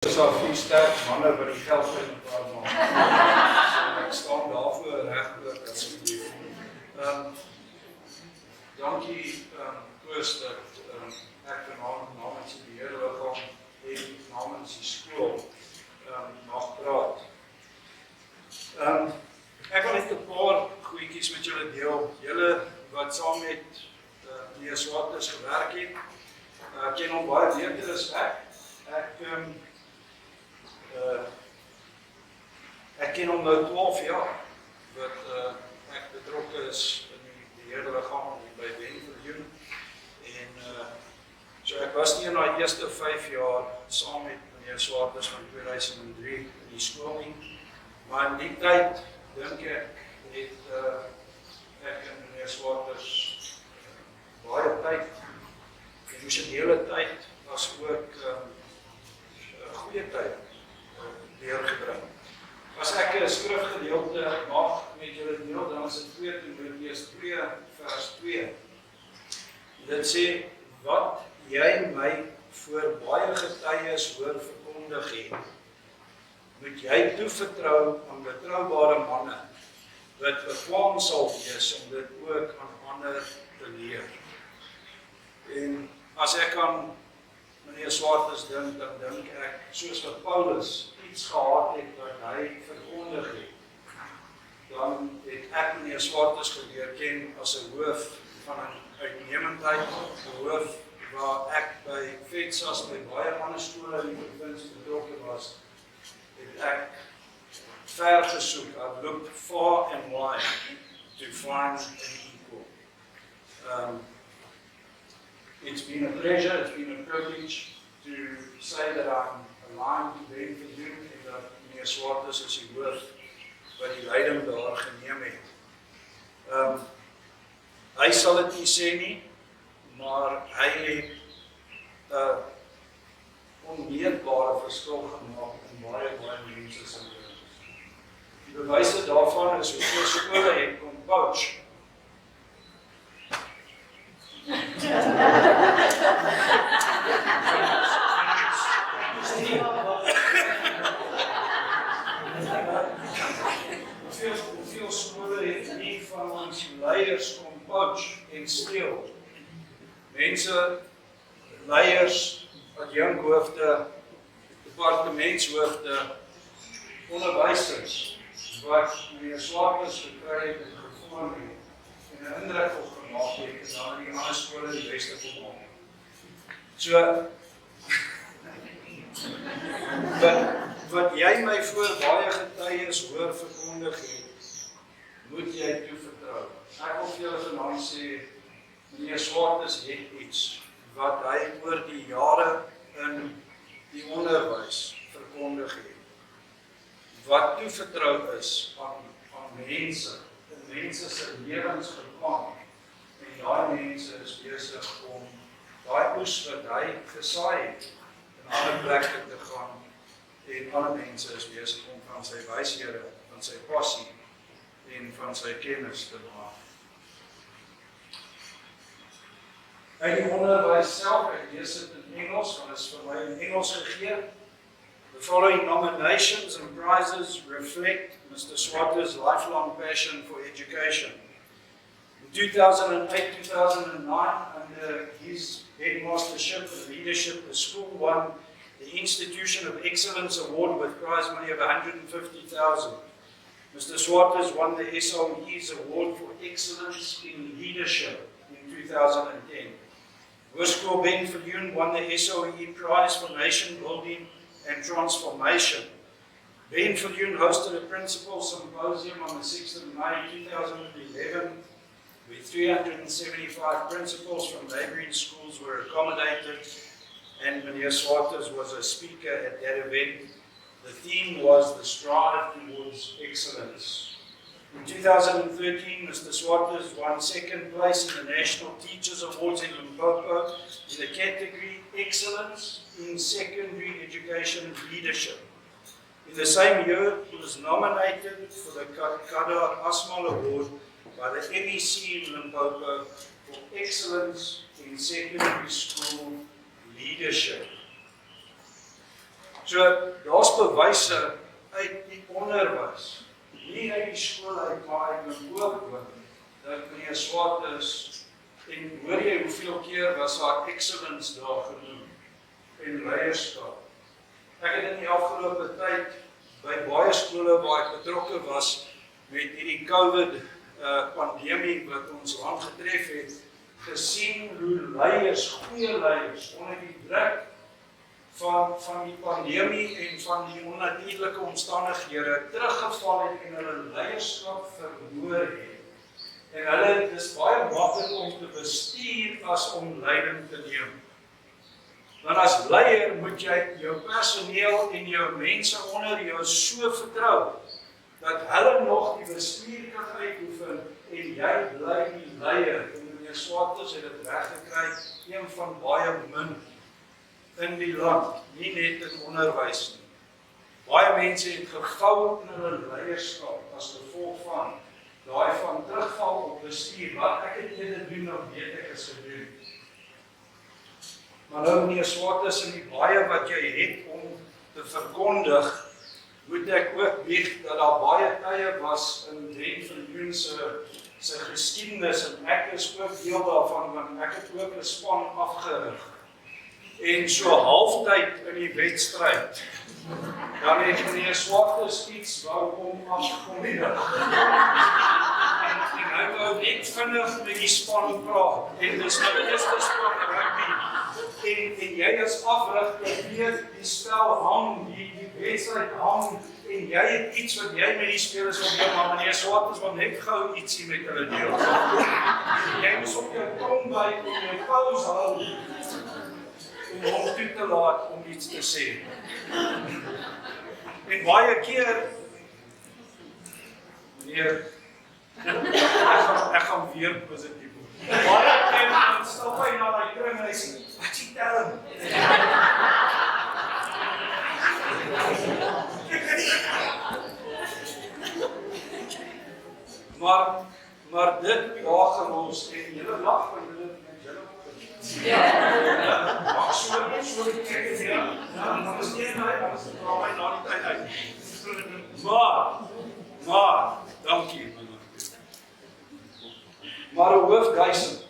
Dis al 4 sterk manne wat die geld in mekaar maak. Ek staan daarvoor regoor asseblief. Dankie Koos dat ek namens die beheerliggaam en namens die skool mag praat. Ek wil net 'n paar goedjies met julle deel. Julle wat saam met meneer Swarters gewerk het, ken hom baie beter as ek. Ek ken hom nou 12 jaar, wat ek betrokke is in die beheerliggaam by Benviljoen. En so ek was nie in die eerste 5 jaar saam met meneer Swarters van 2003 in die skool nie. Maar in die tyd, dink ek, het ek en meneer Swarters baie tyd, emosionele tyd, as ook goeie tyd deurgebring. As ek 'n skrifgedeelte mag met julle deel, dan is dit 2 Timoteus 2 vers 2. Dit sê, wat jy my voor baie getuies hoor verkondig het, moet jy toevertrou aan betroubare manne, wat bekwaam sal wees om dit ook aan ander te leer. En as ek aan meneer Swarters dink, dan dink ek, soos wat Paulus iets gehad het wat hy verkondig het, dan het ek meneer Swarters geleer ken as 'n hoof van 'n uitnemendheid, 'n hoof waar ek by FETSAS, by baie ander skole in die provinsie betrokke was, het ek ver gesoek. I've looked far and wide to find an equal. It's been a pleasure, it's been a privilege to say that I'm aligned to Benviljoen en dat meneer Swarters is die hoof wat die leiding daar geneem het. Hy sal dit nie sê nie, maar hy het onmeetbare verskil gemaak in baie mense se lewens. Die bewyse daarvan is hoeveel skole het kom coach. Hoeveel skole het nie van ons leiers kom coach en steel. Mense, leiers, adjunkhoofde, departementshoofde, onderwysers, wat meneer Swarters gekry het en gevorm het, en 'n indruk op gemaak het, en dan in die ander skole die beste kom maak. So, wat jy my voor baie getuies hoor verkondig het, moet jy toevertrou. Ek wil vir julle vanaand sê, meneer Swarters het iets wat hy oor die jare in die onderwys verkondig het, wat toevertrou is aan mense, en mense se lewens gekom, en daai mense is besig om daai oes wat hy gesaai het, in ander plekke te gaan, en ander mense is besig om van sy wyshede, van sy passie, en van sy kennis te maak. Uit die onderwys self, ek lees dit in Engels, want dit is vir my in Engels gegee. The following nominations and prizes reflect Mr. Swarters' lifelong passion for education. In 2008-2009, under his headmastership and leadership, the school won the Institution of Excellence Award with prize money of $150,000. Mr. Swarters won the SOE's Award for Excellence in Leadership in 2010. Hoërskool Benviljoen won the SOE Prize for Nation Building and Transformation. Benviljoen hosted a principal symposium on the 6th of May 2011, where 375 principals from neighboring schools were accommodated, and meneer Swarters was a speaker at that event. The theme was the strive towards excellence. In 2013, Mr. Swarters won second place in the National Teachers Awards in Limpopo in the category Excellence in Secondary Education Leadership. In the same year, he was nominated for the Kadar Asmal Award by the MEC in Limpopo for Excellence in Secondary School Leadership. So, daar's bewyse uit die onderwys, nie uit die skool uit, maar uit Limpopo, dat meneer Swart is, en hoor jy hoeveel keer was daar excellence daar genoem, en leierskap. Ek het in die afgelope tyd, by baie skole waar ek betrokke was, met hierdie COVID-pandemie wat ons land getref het, gesien hoe leiers, goeie leiers, onder die druk van die pandemie en van die onnatuurlike omstandighede teruggeval het en hulle leierskap verloor het. En hulle is baie maklik om te bestuur as om leiding te neem. Want as leier moet jy jou personeel en jou mense onder jou so vertrou, dat hulle nog die bestuur kan uitoefen en jy bly die leier. En meneer Swarters het dit reggekry, een van baie min in die land, nie net in onderwys nie. Baie mense het gevou in hulle leierskap as gevolg van daai van terugval op bestuur. Wat ek het eerder doen, dan weet ek is gedoen. Maar nou meneer Swarters, in die baie wat jy het om te verkondig, moet ek ook bieg dat daar baie tye was in Drenthe se geskiedenis, en ek is ook deel daarvan, want ek het ook 'n span afgerig. En so halftyd in die wedstryd, dan het meneer Swarters iets wou om afgekondig. En hy wou net vinnig met die span praat, en dis nou die eerste span rugby. En jy as afrigter weet, die spel hang, die wedstryd hang, en jy het iets wat jy met die spelers wil deel, maar meneer Swarters wil net gou ietsie met hulle deel. Jy moes op jou tong byt en jou pause hou, om hom toe te laat om iets te sê. En baie keer, meneer, ek gaan weer positief word. Baie keer, dan stap hy na die kring en hy sê, wat jy tel? Maar dit jaag ons, en julle lag van julle met julle opgeleid. Ja, mag so kyk het, ja, dan is nie my, dan is die praat my na die tyd uit. Maar, dankie. Maar 'n hoofduisend.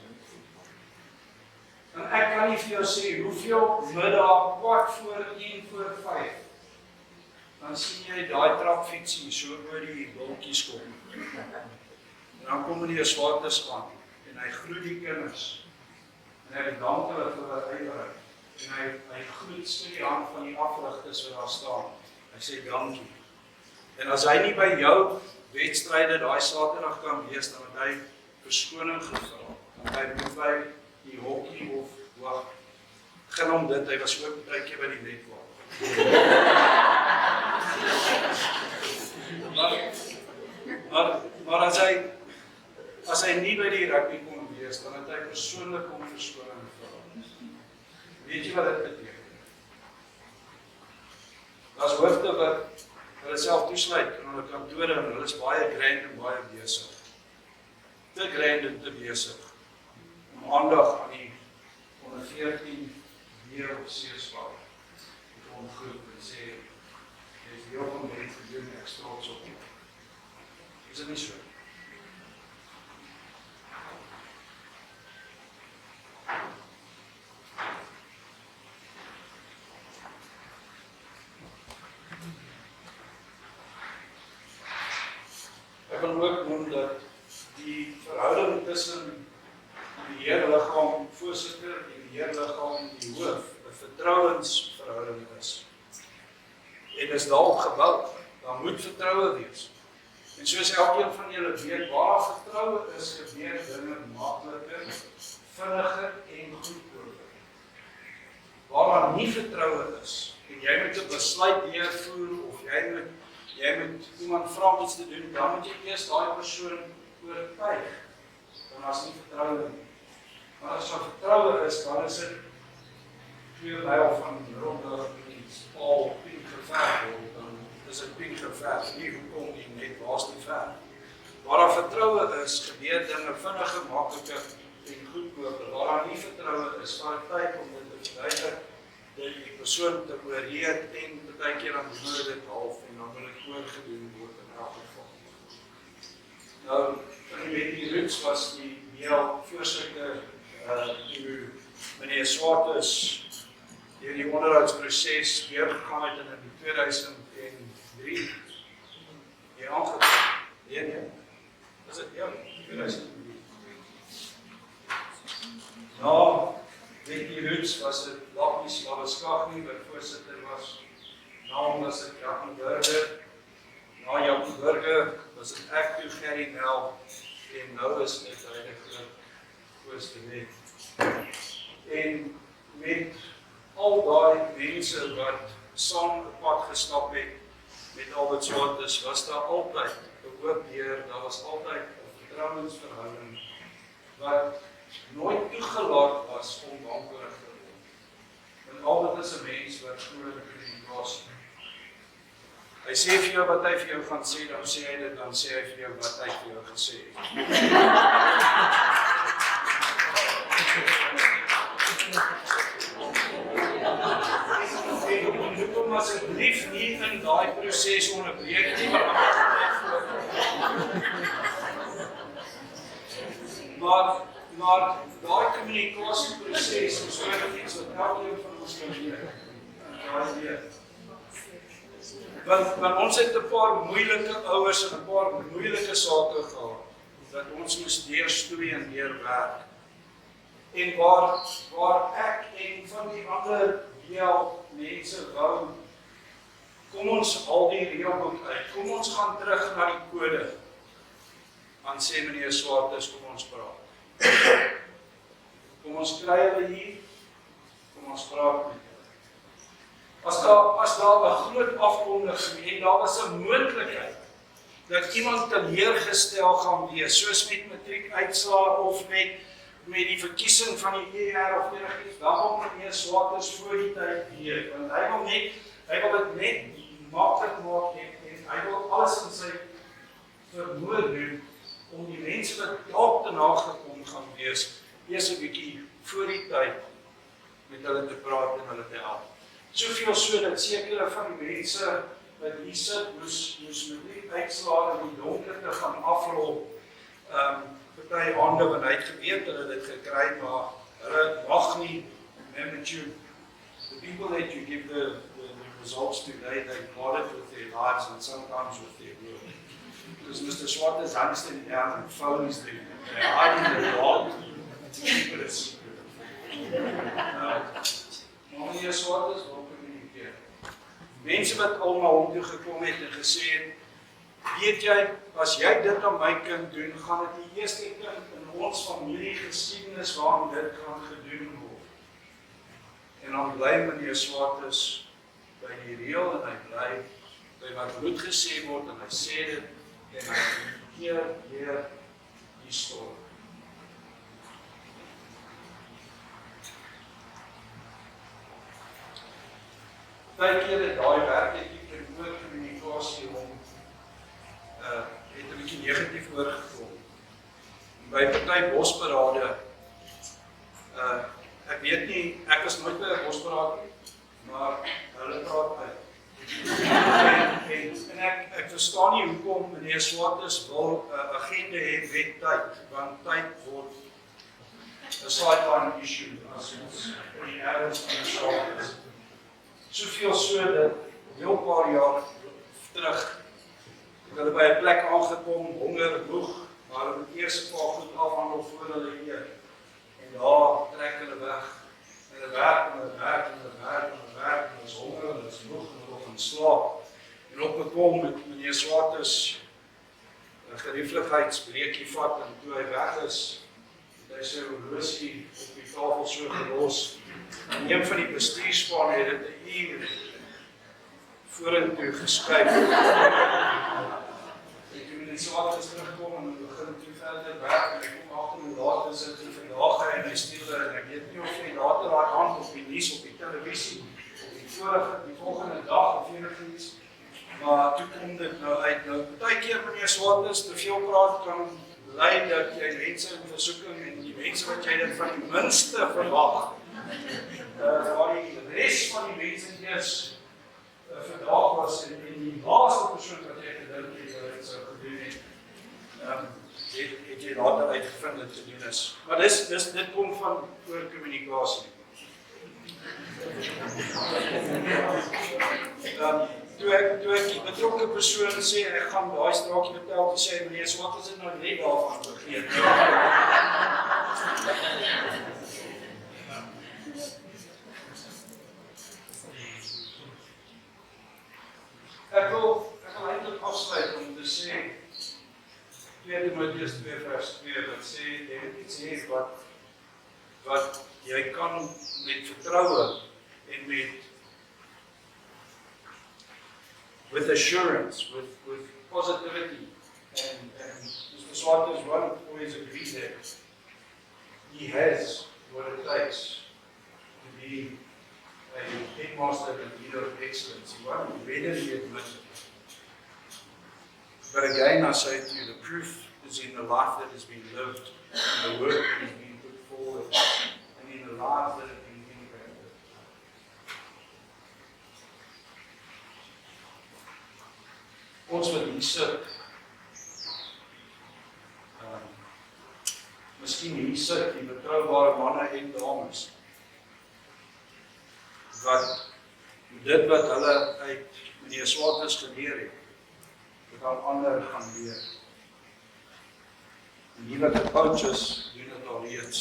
En ek kan nie vir jou sê, hoeveel middag, 4:45, dan sien jy daai trapfietsie so oor die bultjies kom. En dan kom meneer Swarters aan, en hy groet die kinders, en hy bedank hulle vir hulle ywerheid, en hy groet sê die hand van die afrigters wat daar staan. Hy sê dankie. En as hy nie by jou wedstryde daai Saterdag kan wees, dan het hy verskoning gevra, want hy moet by die hokkie of wag, geen om dit, hy was ook baie keer by die netbal. Maar as hy nie by die rugby kon wees, dan het hy persoonlik om verskoning gevra. Weet jy wat dit beteken? Daar's hoofde wat hulle self toesluit in hulle kantore, en hulle is baie grand en baie besig. Te grand en te besig om aandag aan die onder 14 wereldseersval te ontgroep en sê, jy is heel van dit gedoen, ek is trots op jou. Is dit nie so? Ek wil ook noem dat die verhouding tussen die heerliggaam voorsitter en die heerliggaam die hoof 'n vertrouensverhouding is. En is daarop gebou, daar moet vertroue wees. En soos elkeen van julle weet, waar vertroue is, gebeur dinge makliker, vinniger en goedkoper. Waar daar nie vertroue is, en jy moet 'n besluit deurvoer, of jy moet iemand vra om iets te doen, dan moet jy eers daai persoon oortuig, dan as nie vertroue nie. Maar as daar vertroue is, dan is dit 2 myl van Ronddag en Paul pink geverf word, dan is dit pink geverf, nie hoekom nie, net waar's die verf. Waar daar vertroue is, gebeur dinge vinniger, makliker en goedkoper. Waar daar nie vertroue is, vat tyd om dit te verduidelik die persoon te ooreed en partykeer dan doen hulle dit half en dan wil dit oorgedoen word in elk geval. Nou, met die Roots was die voorsitter toe meneer Swartes deur die onderhoudsproses weer gegaan het in 2003 die aangekom. Nee, is dit? Ja, 2003. Nou, met die Roots was dit Lappies Lawaskagni wat voorsitter was. Nou was dit Jackie Burger. Na Jackie Burger was dit ek toe Gerry Nel en nou is dit heilige voorsitter. En met al daai mense wat saam 'n pad gestap het met Albert Swartes, was daar altyd 'n oop deur, daar was altyd 'n vertrouensverhouding wat nooit toegelaat was om wankelrig te word. Want Albert is 'n mens wat glo in kommunikasie. Hy sê vir jou wat hy vir jou gaan sê, dan sê hy dit, dan sê hy vir jou wat hy vir jou gesê het. En moet hom asseblief nie in daai proses onderbreek nie, maar daai kommunikasieproses is ook iets wat elkeen van ons kan leer. Want ons het 'n paar moeilike ouers en 'n paar moeilike sake gehad, dat ons moes deurstoei en deurwerk. En waar ek en van die ander mense wou, kom ons haal die reëlboek uit, kom ons gaan terug na die kode, dan sê meneer Swartes, kom ons praat. Kom ons kry hulle hier, kom ons praat met hulle. As daar 'n groot afkondiging en daar was 'n moontlikheid dat iemand teleurgestel gaan wees, soos met matriekuitslae of met die verkiesing van die ER of enigiets, dan kom meneer Swartes voor die tyd weet, want hy wil dit net maklik maak en hy wil alles in sy vermoë doen om die mense wat dalk te nagekom gaan wees, eers 'n bietjie voor die tyd met hulle te praat en hulle te help. Soveel so dat sekere van die mense wat hier sit, moes matriekuitslae in die donkerte gaan afrol. Party hande want hy het geweet hulle dit gekry, maar hulle mag nie, remember you, the people that you give the results to, they got it with their lives and sometimes with their word. Because Mr. Swartes hangs in down and phones them, they're hiding the God to keep it a secret. Maar meneer Swartes wil communikeer. Mense wat al na hom toe gekom het en gesê het, weet jy, as jy dit aan my kind doen, gaan dit die eerste kind in ons familie geskiedenis waarom dit gaan gedoen word. En dan bly meneer Swartes by die reël en hy bly by wat moet gesê word en hy sê dit en hy keer weer die storie. Partykeer het daai werketjie en oor kommunikasie het 'n bietjie negatief oorgekom. By party bosberade, ek weet nie, ek was nooit by 'n bosberaad nie, maar hulle praat uit. En ek verstaan nie hoekom meneer Swartes wil 'n agenda hê met tyd, want tyd word 'n sideline issue as ons in die erns van die saak is. Soveel so dat 'n heel paar jaar terug het hulle by 'n plek aangekom, honger, moeg, maar hulle moet eers 'n paar goed afhandel voor hulle eet. En daar trek hulle weg. En hulle werk en hulle werk en hulle werk en hulle werk en hulle is honger en hulle is moeg en hulle gaan slaap. En op 'n kom met meneer Swartes 'n gerieflikheidsbreekie vat en toe hy weg is, het hy sy horlosie op die tafel so gelos. En een van die bestuurspan het dit 'n uur vorentoe geskuif. En toe meneer Swartes terugkom en begin toe verder werk en ek kom agter hoe laat is dit en vandag en hy stuur en ek weet nie of hy later daai aand op die nuus op die televisie of die volgende dag of enigiets. Maar toe kom dit nou uit. Nou partykeer meneer Swartes te veel praat kan lei dat jy mense in versoeking en die mense wat jy dit van die minste verwag waar die res van die mense eers vandag was en die laaste persoon wat jy gedink het wat dit sou gedoen het, het jy later uitgevind dit te doen is. Maar dit kom van oorkommunikasie. Toe ek die betrokke persoon sê, ek gaan daai straakie vertel, toe sê meneer Swart, is dit nou net daarvan vergeet. Ek wil eintlik afsluit om te sê, 2 Timoteus 2 vers 2, wat sê, dit sê wat jy kan met vertroue en with assurance, with positivity, and Mr. Swart has always agreed that he has what it takes to be a headmaster and leader of excellence. He won't readily admit it. But again, I say to you, the proof is in the life that has been lived, in the work that has been put forward, and in the lives that have been integrated. Ons wat hier sit, miskien hier sit, die betroubare manne en dames, wat dit wat hulle uit meneer Swart geleer het, dit aan ander gaan leer. En die wat die coaches doen dit al reeds.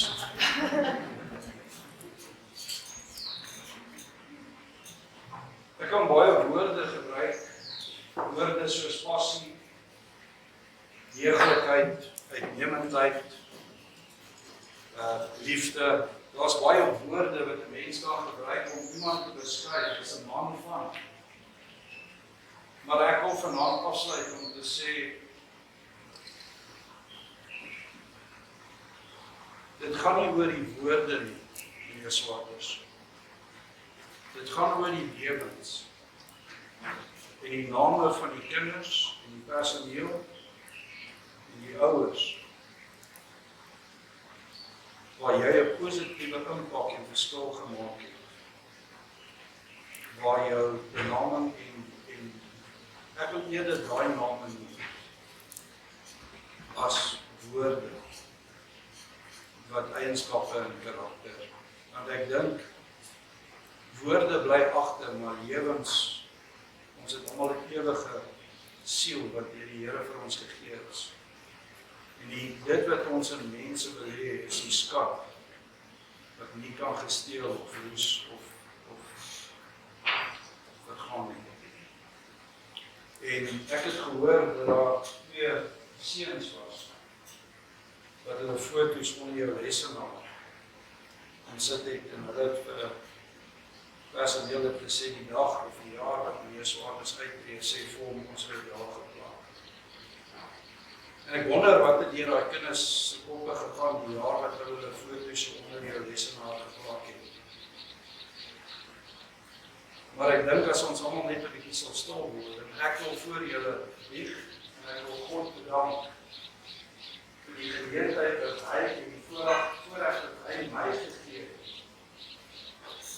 Ek kan baie woorde gebruik, woorde soos passie, deeglikheid, uitnemendheid, liefde. Daar's baie woorde wat 'n mens kan gebruik om iemand te beskryf as 'n man van. Maar ek wil vanaand afsluit om te sê, dit gaan nie oor die woorde nie, meneer Swart. Dit gaan oor die lewens. En die name van die kinders, en die personeel, en die ouers, waar jy 'n positiewe impak en verskil gemaak het, waar jou benaming en ek wil eerder daai name noem as woorde wat eienskappe en karakter. Want ek dink woorde bly agter, maar lewens, ons het almal 'n ewige siel wat deur die Here vir ons gegee is. En dit wat ons in mense wil hê, is die skat wat nie kan gesteel of verlies of vergaan nie. En ek het gehoor dat daar 2 seuns was wat hulle foto's onder jou lesenaar en sit het en hulle het vir personeel het gesê die dag of die jaar wat meneer Swart uittreë, sê vir hom ons het daar geplan. En ek wonder wat het deur daai kinders se koppe gegaan die jaar wat hulle foto's onder jou lesenaar geplak het. Maar ek dink as ons almal net 'n bietjie sal stil word, en ek wil voor julle bieg, en ek wil God bedank vir die geleentheid dat hy en die voorreg dat hy my gegee het,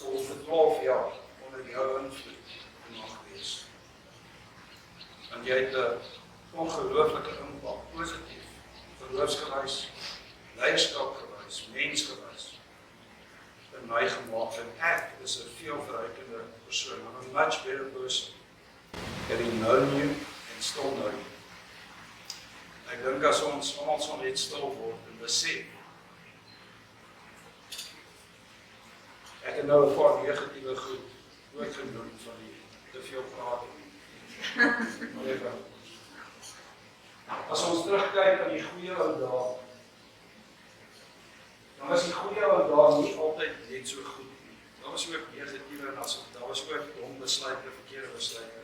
om vir 12 jaar onder jou invloed te mag wees. Want jy het 'n ongelooflike impak, positief, verloofsgewys, leierskapgewys, mensgewys, in my gemaak, en ek is 'n veelverrykende persoon, I'm a much better person, getting known you and still know you. Ek dink as ons almal so net stil word en besef, ek het nou 'n paar negatiewe goed ook genoem van die te veel praat. As ons terugkyk aan die goeie ou dae, dan was die goeie ou dae nie altyd net so goed nie. Daar was ook negatiewe en daar was ook dom besluite, verkeerde besluite.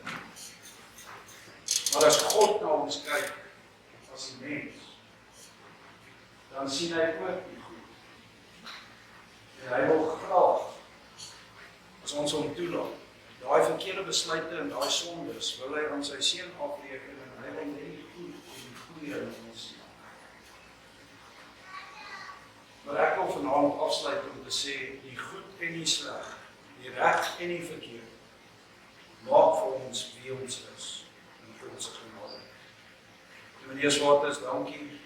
Maar as God na ons kyk, as 'n mens, dan sien hy ook die goed. En hy wil graag, as ons hom toelaat, daai verkeerde besluite en daai sondes, wil hy aan sy seun afreken en hy wil net die goed en die goeie in ons sien. Maar ek wil vanaand afsluit om te sê, die goed en die sleg, die reg en die verkeerd, maak vir ons wie ons is, in God se genade. Meneer Swartes, dankie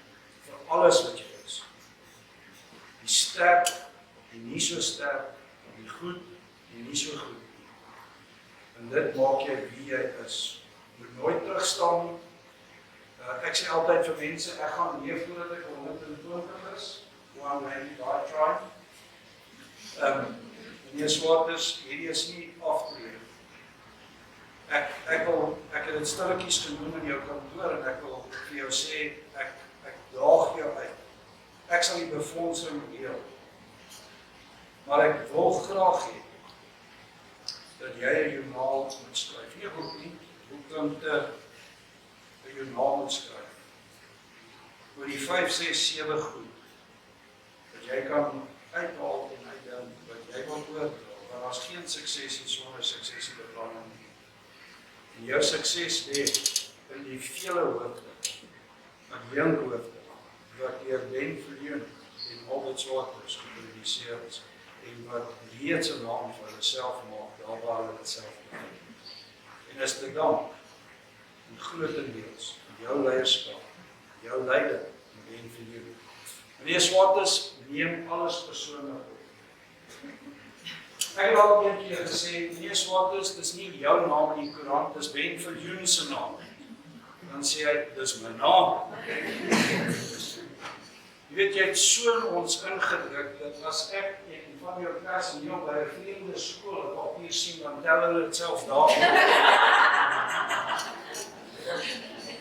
vir alles wat jy is. Die sterk, die nie so sterk, die goed, die nie so goed. En dit maak jy wie jy is. Jy moet nooit terugstaan nie. Ek sê altyd vir mense, ek gaan leef voordat ek 120 is, want my die try. Meneer Swartes, hierdie is nie aftrede. Ek het dit stilletjies genoem in jou kantoor en ek wil vir jou sê, ek daag jou uit. Ek sal die befondsing deel. Maar ek wil graag hê dat jy 'n joernaal moet skryf. Nie 'n boek nie, boekpunte, 'n joernaal moet skryf. Oor die 5, 6, 7 goed, dat jy kan uithaal en uitdink wat jy wil oordra, want daar's geen suksesie sonder suksesiebeplanning nie. En jou sukses lê in die vele hoofde, alleen hoofde, wat deur Ben Viljoen en Albert Swartes gepubliseer is, en wat reeds 'n naam vir hulle self maak, daar waar hulle dit self doen. En is te dank, en grootendeels, jou leierskap, jou leiding, Ben Viljoen. Meneer Swartes, neem alles persoonlik op. Ek het al een keer gesê, meneer Swartes, dis nie jou naam in die koerant, dis Ben Viljoen se naam. Dan sê hy, dis my naam. Jy weet, jy het so in ons ingedruk, dat as ek en van jou klas en jou by 'n vreemde skool op hier sien, dan tel hulle dit self daar.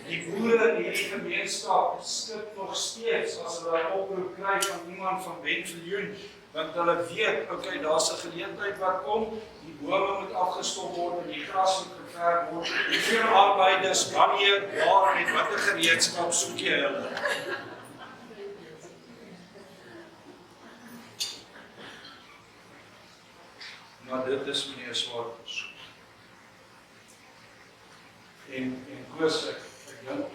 Die boere in hierdie gemeenskap skik nog steeds as hulle 'n oproep kry van iemand van Ben Viljoen, want hulle weet, okay, daar's 'n geleentheid wat kom, die bome moet afgestop word en die gras moet geverf word. Hoeveel arbeiders, wanneer, waar en watter gereedskap soek jy hulle? Maar dit is meneer Swartes. En Koos, ek dink,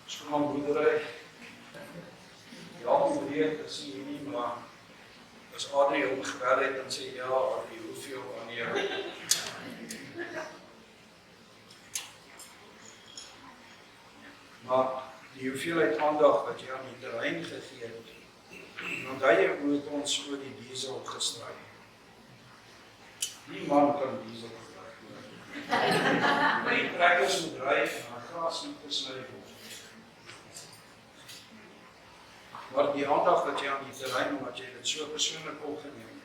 skoonmaakboerdery, ja, die breed is hier nie, maar as Adrie hom gebel het en sê, ja, Adrie, hoeveel wanneer? Maar die hoeveelheid aandag wat jy aan die terrein gegee het, dan onthou jy hoe het ons oor die diesel gestry. Die man kan diesel gebruik. Die trekkers moet dryf en gras moet gesny word. Maar die aandag wat jy aan die terrein, omdat jy dit so persoonlik opgeneem,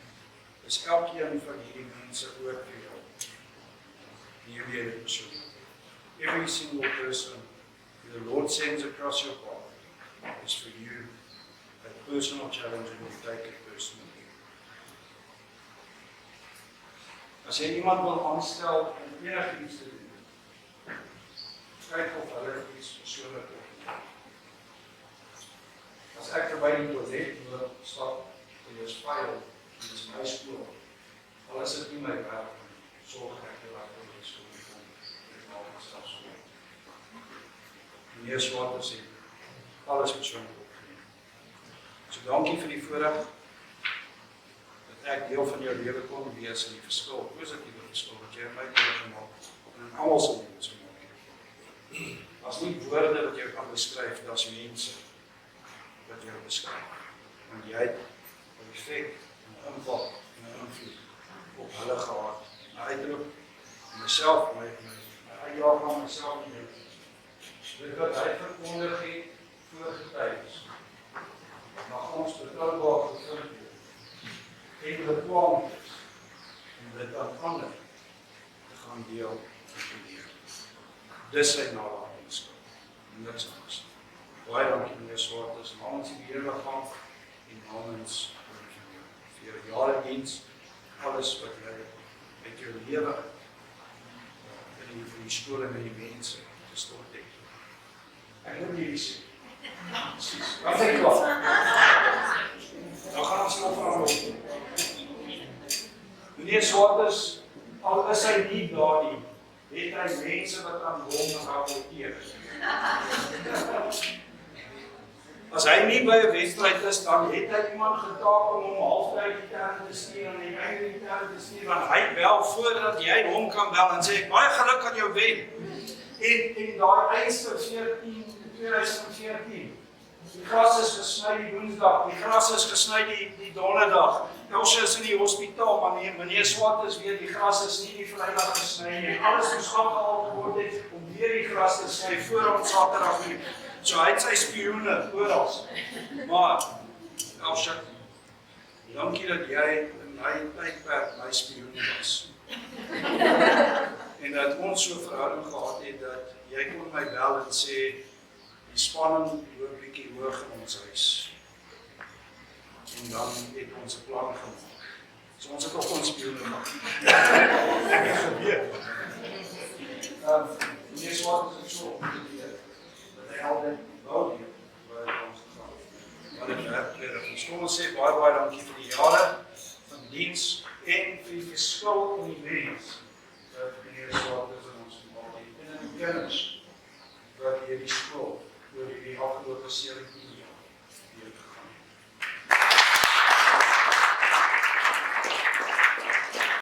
is elkeen van hierdie mense ook vir jou. Nie weer dit persoonlik. Every single person the Lord sends across your path is for you a personal challenge and will take it personally. As jy iemand wil aanstel om enigiets te doen, kyk of hulle iets persoonlik opneem. As ek verby die toilet moet stap, en jy is vuil, en dis my skool, al is dit nie my werk, sorg ek dat ek die skool kom, ek maak myself skool. Meneer Swartes sê, alles persoonlik opgeneem. So dankie vir die voorreg, dat ek deel van jou lewe kon wees in die verskil, positiewe verskil, wat jy in my lewe gemaak, en in almal se lewens gemaak het. As nie woorde wat jy kan beskryf, dat is mense wat jy beskryf. Want jy het 'n effek, 'n impak, 'n invloed op hulle gehad. En uitroep, myself, my uitjaag van myself en jou. Dit wat hy verkondig het, voorgetuies, mag ons betroubaar gevind word, en bekwam is, en dit aan ander te gaan deel en te leer. Dis sy nalatenskap, niks anders. Baie dankie meneer Swartes, namens die beheerliggaam en namens vir jou jare diens, alles wat jy met jou lewe in die skool en in die mense gestort het. Ek wil jullie sê. Precies. Wat denk ik wel? Dan gaan ons nog veranderen. Meneer Swartes, al is hy nie daar nie, het hy mense wat aan hom rapporteer. As hy nie by 'n wedstryd is, dan het hy iemand getaak om hom halftyd die terne te stuur en die einde die terne te stuur, want hy bel voordat jy hom kan bel en sê, baie geluk aan jou wen. En daai eindste 2014, die gras is gesny die Woensdag, die gras is gesny die Donderdag. Elsje is in die hospitaal, maar meneer Swart is weer, die gras is nie die Vrydag gesny nie. Alles moes afgehaal geword het om weer die gras te sny voor ons Saterdag nie. So hy het sy spioene oral. Maar, Elsje, dankie dat jy in my tydperk my spioene was. En dat ons so verhouding gehad het, dat jy kon my bel en sê, die spanning loop bietjie hoog in ons huis. En dan het ons 'n plan gemaak. So ons het ook ons spioene gemaak. Ek het gebeur. Meneer Swart is het so, dat hy altyd wou die waar ons gegaan. Maar dit werk weer. Ons kom ons sê baie dankie vir die jare van diens en vir die verskil in die mens. Dat meneer Swart is in ons geval. En in die kennis wat hierdie skool oor die afgelope 17